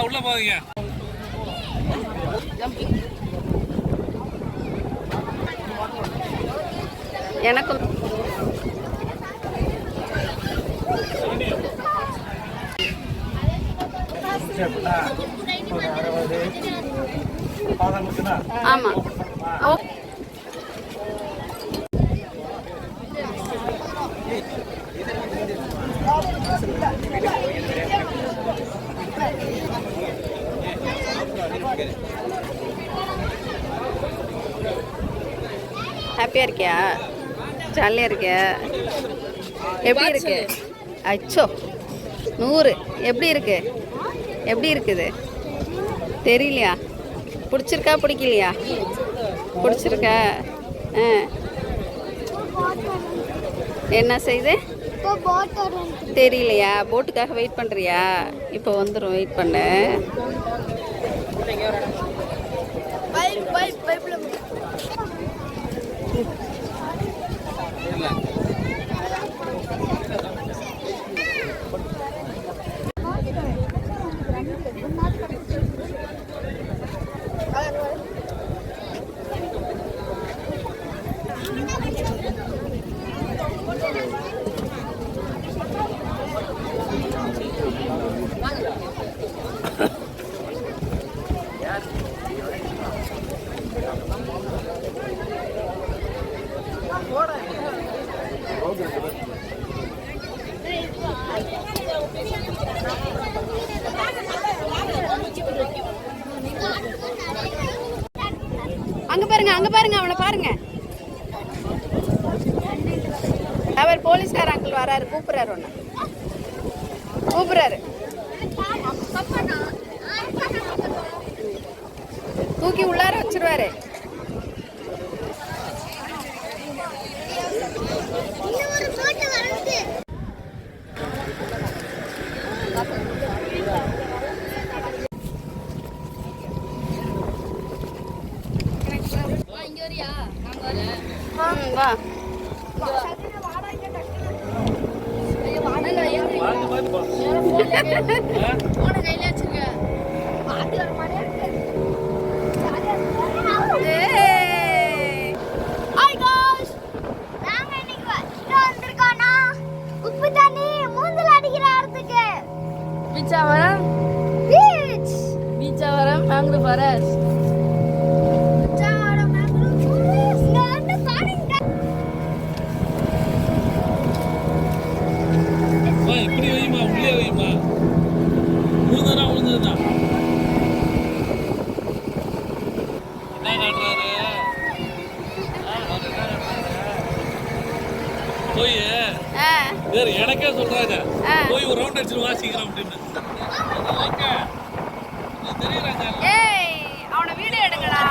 உள்ள போவீங்க. எனக்கும் ஆமா. ஹாப்பியா இருக்கியா? ஜாலியா இருக்கியா? எப்படி இருக்கு? அச்சோ 100. எப்படி இருக்கு? எப்படி இருக்குது தெரியலையா? பிடிச்சிருக்கா பிடிக்கலையா? பிடிச்சிருக்கா? என்ன செய்து தெரியலையா? போட்டுக்காக வெயிட் பண்ணுறியா? இப்போ வந்துடும், வெயிட் பண்ணு. அங்க பாருங்க, அங்க பாருங்க, அவனை பாருங்க. அவர் போலீஸ்கார அங்கிள் வராரு, கூப்பிடுறாரு. ஒண்ணு கூப்பிடுறாரு. தூக்கி உள்ளார வச்சிருவாரு. வா பீச்சாவரம் மேங்க்ரூவ் ஃபாரஸ்ட். இப்படி வைமா, உள்ளே வைமா. உழுதுதான் உழுதுதான். என்ன காட்டுறாரு? போய் வேறு எனக்கே சொல்றாங்க, போய் ஒரு ரவுண்ட் அடிச்சு வாசிக்கிறோம் அப்படின்னு தெரியுறாங்க. அவனை வீடியோ எடுங்கடா.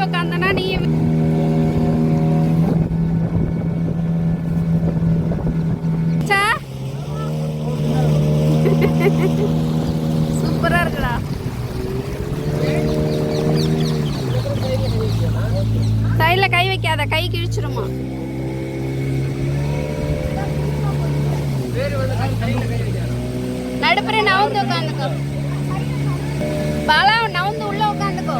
உக்காந்தனா நீ சூப்பரா இருக்குடா. சைடுல கை வைக்காத, கை கிழிச்சிருமா. நடுப்புற நவுந்து உட்காந்துக்கோ பாலா, நவுந்து உள்ள உட்காந்துக்கோ.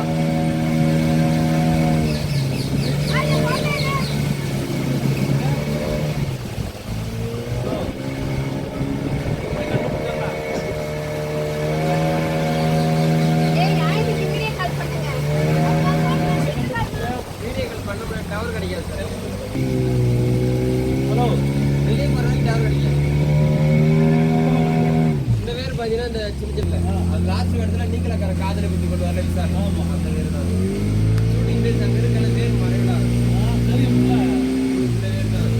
ஹலோ, வெளியே போகிறதுக்கு டவர் கிடைக்காது. இந்த வேறு பார்த்தீங்கன்னா இந்த சின்ன சின்ன அது லாஸ்ட் இடத்துல நீங்கள காதலை குத்தி கொண்டு வரல விசாரணை. ஆமாம், அந்த வேறு தான் ஷூட்டிங் டேஸ் அந்த வேறு வேறு மறைவிடா தெரியும்ல இந்த வேறு தான்.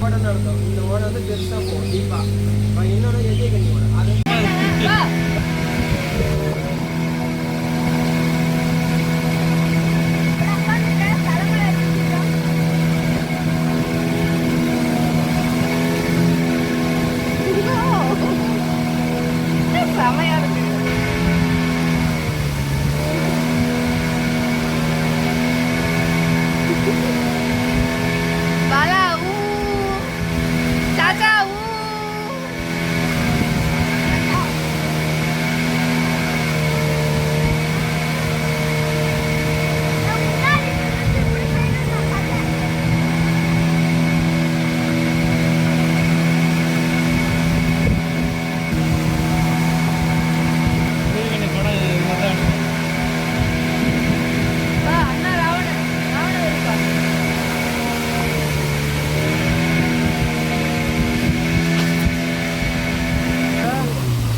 ஓட நடத்தும். இந்த ஓட வந்து பெருசாக போகும் டீப்பா. இன்னொன்று எஜே கண்ணி ஓட அது செமையா இருக்கு. பாலா ஊ, சாச்சா ஊ. வா, அண்ணா ராவணன் இருக்கா?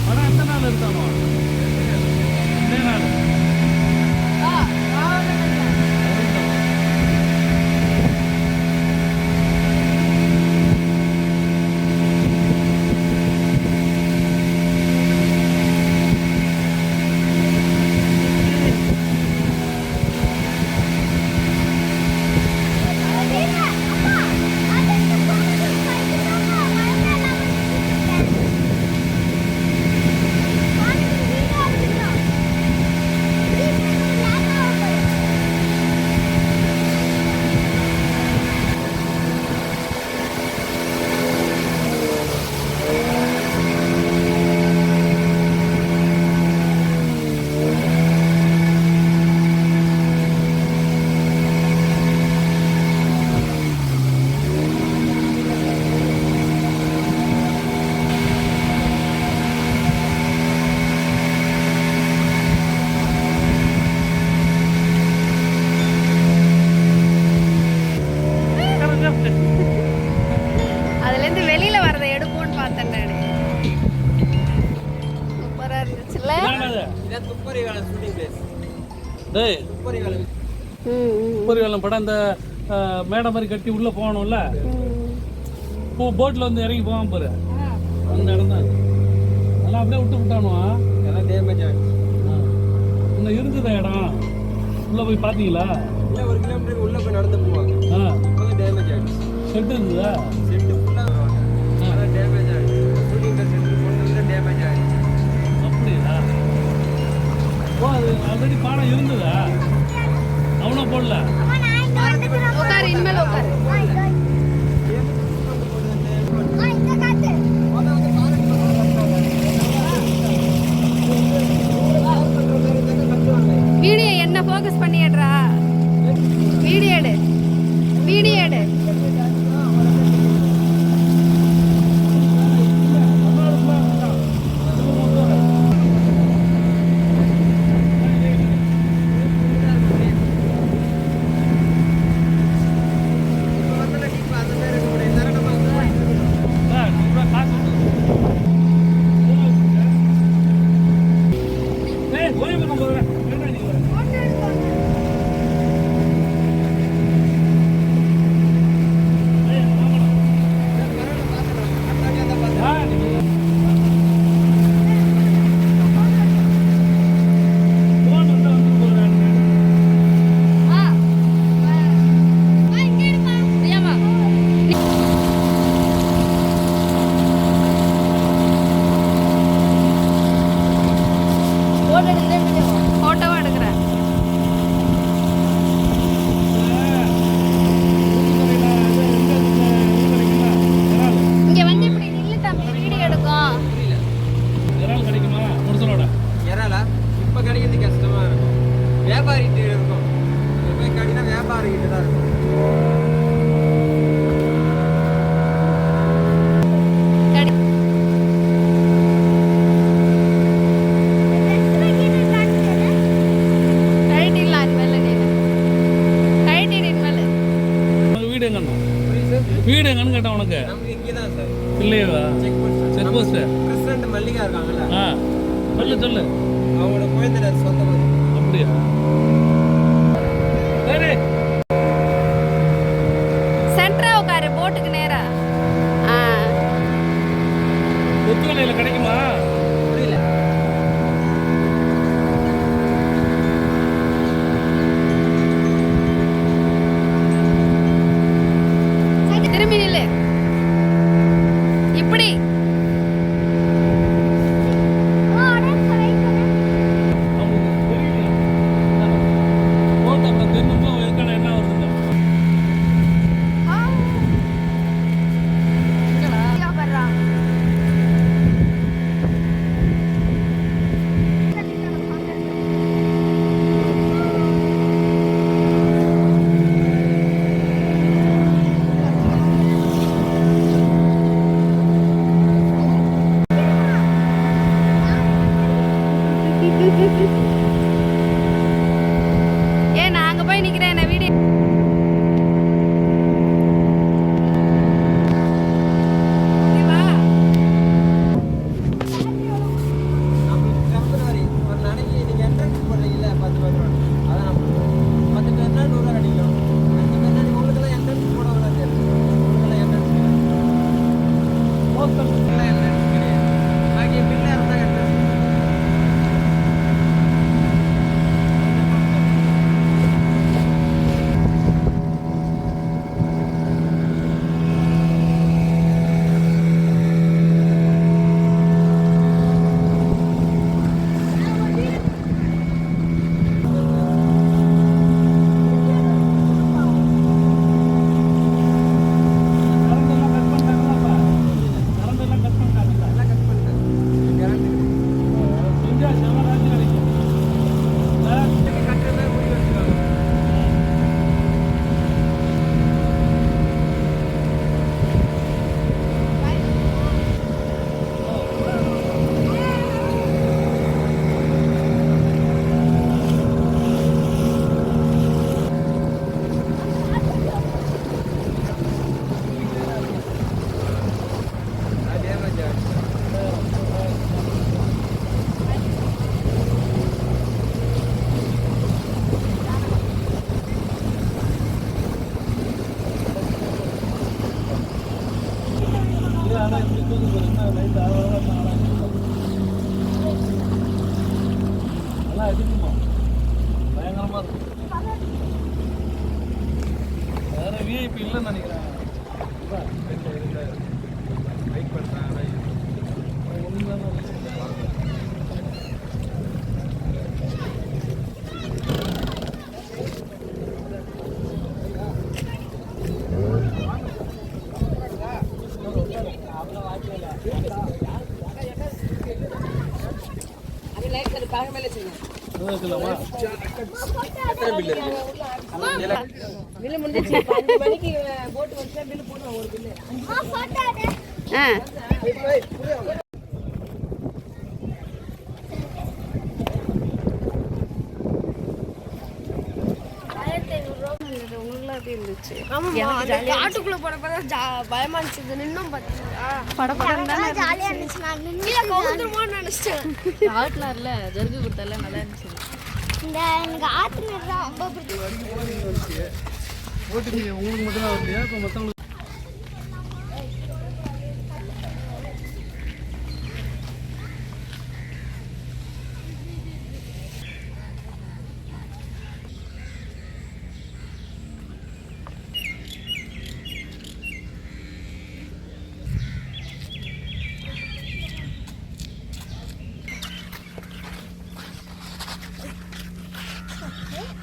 படம் எத்தனை நாள் எடுத்தானோ? இதே நாள் வா, ராவணன் இருக்கா? அதுலேருந்து வெளியில வரதை எடுப்போம்னு பார்த்தேன் நானு. சூப்பரா இருந்துச்சுல்ல? இதான் துப்பறி வேலை ஷூட்டிங் பிளேஸ். டேய், துப்பறி வேலை பொரியவலம் படம் இந்த மேடை மாதிரி கட்டி உள்ள போகணும்ல, போட்ல வந்து இறங்கி போவான் பாரு, அந்த இடம் தான். அதெல்லாம் அப்படியே விட்டானுவா. எல்லாம் டேமேஜ் ஆகிடுச்சு. இன்னும் இருந்ததா இடம் உள்ள போய் பாத்தீங்களா? இல்லை, 1 கிலோமீட்டருக்கு உள்ளே போய் நடந்து போவாங்க. இப்போ தான் டேமேஜ் ஆகிடுச்சு. ஷெட் இருந்ததா? செட்டு ஃபுல்லாக அதான் டேமேஜ் ஆகிடுச்சு. ஷூட்டிங் செட்டு போனதுல டேமேஜ் ஆகிடுச்சு. அப்படியா? ஓ, அது ஆல்ரெடி பாடம் இருந்ததா? அவனை போடல. உட்காரு, இனிமேல் உட்காரு. வீடியோ என்ன ஃபோக்கஸ் பண்ணிடுறா? வீடியோ இல்லையவா check post check post president Mallika இருக்காங்கல்ல, ஆ சொல்லு சொல்லு அவங்களோட குழந்தைனர் சொந்த பந்தம். அப்படியா சரி சென்ட்ரா உட்காரு போட்டுக்கு நேரா. ஆ கொத்துவலையில் கிடைக்குமா? புரியல. திரும்பி நில்லு. இப்படி அவங்களுக்கு தெரியலையா? போட்டு அப்புறம் தெரிஞ்சுமா எதுக்கான என்ன வருதுங்க. ஏன் நான் அங்க போய் நிக்கிறேன் என்ன வீடியோ. நம்மளுக்கு டெம்பரரி ஒரு நாளைக்கு நீங்க என்ட்ரன்ஸ் போடுறீங்கல்ல 10 ரூபா, அதான் நம்ம 10 பேர்னா 100 ரூபா கிடைக்கும். 5 பேர்னா உங்களுக்கெல்லாம் என்ட்ரன்ஸ் போட வராது. உங்களுக்கெல்லாம் என்ட்ரன்ஸ் கிடையாது. பாக்கி பில்லா இருந்தா என்ட்ரன்ஸ். கரண்டெல்லாம் கட் பண்ணிட்டாங்கப்பா. கரண்டெல்லாம் கட் பண்ணிட்டாங்க. எல்லாம் கட் பண்ணிட்டாங்க. செஞ்சா செவராஜ் கிடைக்கும். கட்டுறதா முடிவு எடுத்துக்காங்க. அதே மாதிரி ஆனால் இப்படி தூக்கி போடுங்க லைட் ஆக நல்லா அடிக்குமா பயங்கரமாக இருக்கும். வேற விஐபி இல்லைன்னு நினைக்கிறேன். வெயிட் பண்ணுறாங்க. இருக்கலாமா? எத்தனை பில் இருக்கு? பில்லு முடிஞ்சிச்சு. 5 மணிக்கு போட்டு வச்சா பில்லு போடுவோம் ஒரு பில்லு. ஆ உங்களுக்குலாம் எப்படி இருந்துச்சு? காட்டுக்குள்ள போனப்பதான் பயமா இருந்துச்சு. நின்னும் பார்த்தீங்களா? படப்படம் தானே ஜாலியா இருந்துச்சு. நான் கீழே கவுந்துருமோன்னு நினைச்சிட்டேன். ஆட்லார்ல ஜருகு கொடுத்தால நல்லா இருந்துச்சு. இந்த எனக்கு ஆத்து நீர் தான் ரொம்ப பிடிக்கும். ஓட்டுக்கு உங்களுக்கு மட்டும் தான் வரலையா? இப்போ மற்றவங்களுக்கு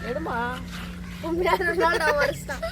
எடுமா உண்மையான நாள் வருஷம்